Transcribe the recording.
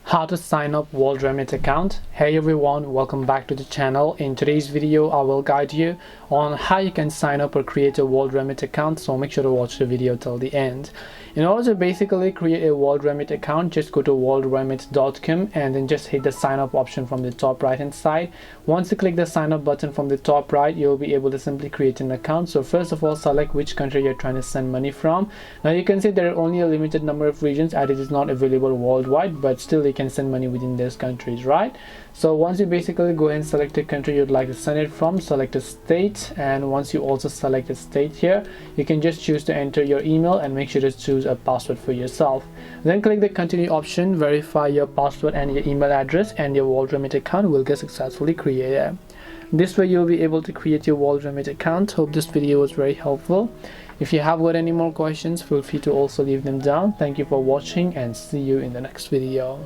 How to sign up WorldRemit account. Hey everyone, welcome back to the channel. In today's video I will guide you on how you can sign up or create a WorldRemit account, so make sure to watch the video till the end. In order to basically create a WorldRemit account, just go to worldremit.com and then just hit the sign up option from the top right hand side. Once you click the sign up button from the top right, you'll be able to simply create an account. So first of all, select which country you're trying to send money from. Now you can see there are only a limited number of regions as it is not available worldwide, but still you can send money within those countries, right? So once you basically go ahead and select a country you'd like to send it from, select a state, and once you also select a state here, you can just choose to enter your email and make sure to choose a password for yourself. Then click the continue option, verify your password and your email address, and your WorldRemit account will get successfully created. This way you'll be able to create your WorldRemit account. Hope this video was very helpful. If you have got any more questions, feel free to also leave them down. Thank you for watching and see you in the next video.